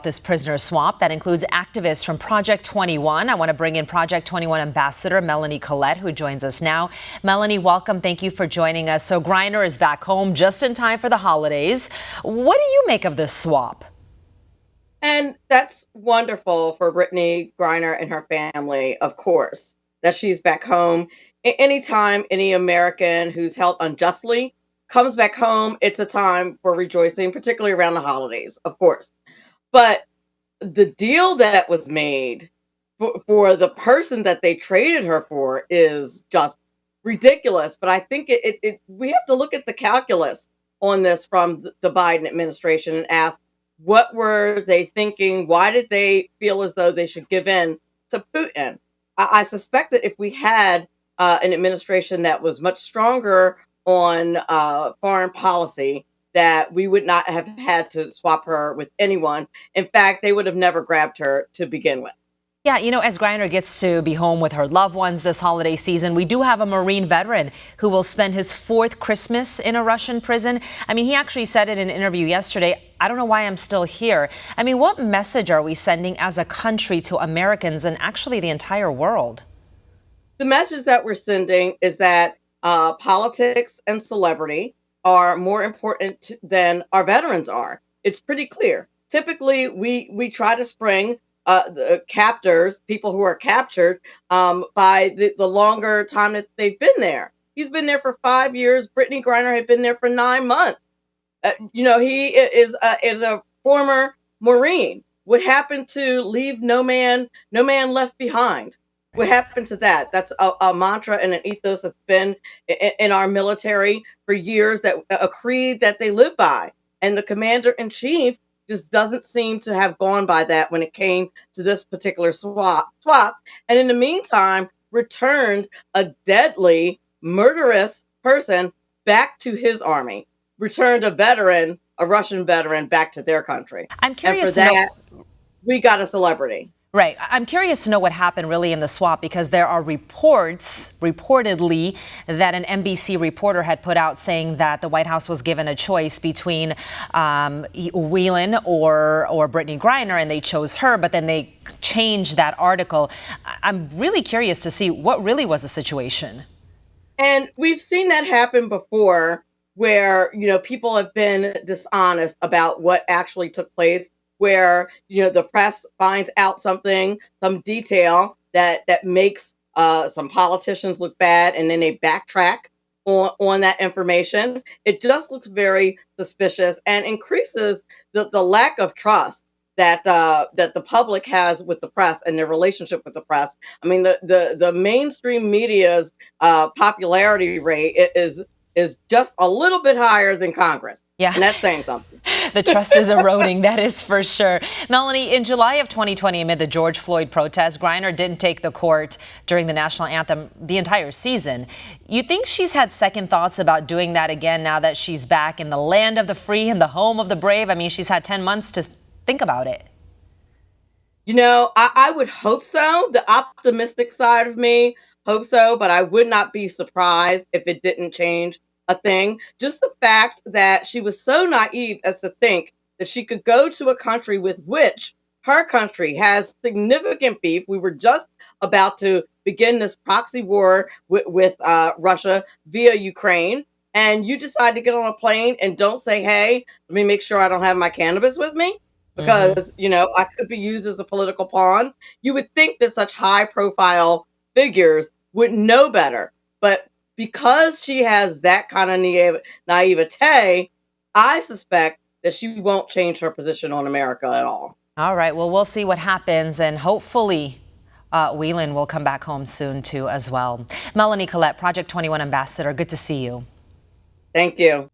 this prisoner swap that includes activists from Project 21. I want to bring in Project 21 ambassador Melanie Collette, who joins us now. Melanie, welcome. Thank you for joining us. So Griner is back home just in time for the holidays. What do you make of this swap? And that's wonderful for Brittany Griner and her family, of course, that she's back home. Anytime any American who's held unjustly comes back home, it's a time for rejoicing, particularly around the holidays, of course. But the deal that was made for the person that they traded her for is just ridiculous. But I think we have to look at the calculus on this from the Biden administration and ask, what were they thinking? Why did they feel as though they should give in to Putin? I suspect that if we had an administration that was much stronger on foreign policy, that we would not have had to swap her with anyone. In fact, they would have never grabbed her to begin with. Yeah, as Griner gets to be home with her loved ones this holiday season, we do have a Marine veteran who will spend his fourth Christmas in a Russian prison. I mean, he actually said in an interview yesterday, I don't know why I'm still here. I mean, what message are we sending as a country to Americans and actually the entire world? The message that we're sending is that politics and celebrity are more important than our veterans are. It's pretty clear. Typically, we try to spring the captors, people who are captured, by the longer time that they've been there. He's been there for 5 years. Brittany Griner had been there for 9 months. He is a former Marine. What happened to leave no man left behind? What happened to that? That's a mantra and an ethos that's been in our military for years, that a creed that they live by. And the commander-in-chief just doesn't seem to have gone by that when it came to this particular swap. And in the meantime, returned a deadly, murderous person back to his army, returned a Russian veteran back to their country. I'm curious and for that, we got a celebrity. Right. I'm curious to know what happened really in the swap, because there are reports, reportedly, that an NBC reporter had put out saying that the White House was given a choice between Whelan or Brittany Griner, and they chose her, but then they changed that article. I'm really curious to see what really was the situation. And we've seen that happen before, where, people have been dishonest about what actually took place, where the press finds out some detail that makes some politicians look bad, and then they backtrack on that information. It just looks very suspicious and increases the lack of trust that the public has with the press and their relationship with the press. I mean, the mainstream media's popularity rate is just a little bit higher than Congress. Yeah. And that's saying something. The trust is eroding, that is for sure. Melanie, in July of 2020, amid the George Floyd protests, Griner didn't take the court during the national anthem the entire season. You think she's had second thoughts about doing that again now that she's back in the land of the free and the home of the brave? I mean, she's had 10 months to think about it. I would hope so. The optimistic side of me hope so, but I would not be surprised if it didn't change a thing. Just the fact that she was so naive as to think that she could go to a country with which her country has significant beef. We were just about to begin this proxy war with Russia via Ukraine, and you decide to get on a plane and don't say, hey, let me make sure I don't have my cannabis with me, because I could be used as a political pawn. You would think that such high profile figures would know better, but because she has that kind of naivete, I suspect that she won't change her position on America at all. All right. Well, we'll see what happens, and hopefully Whelan will come back home soon, too, as well. Melanie Collette, Project 21 ambassador, good to see you. Thank you.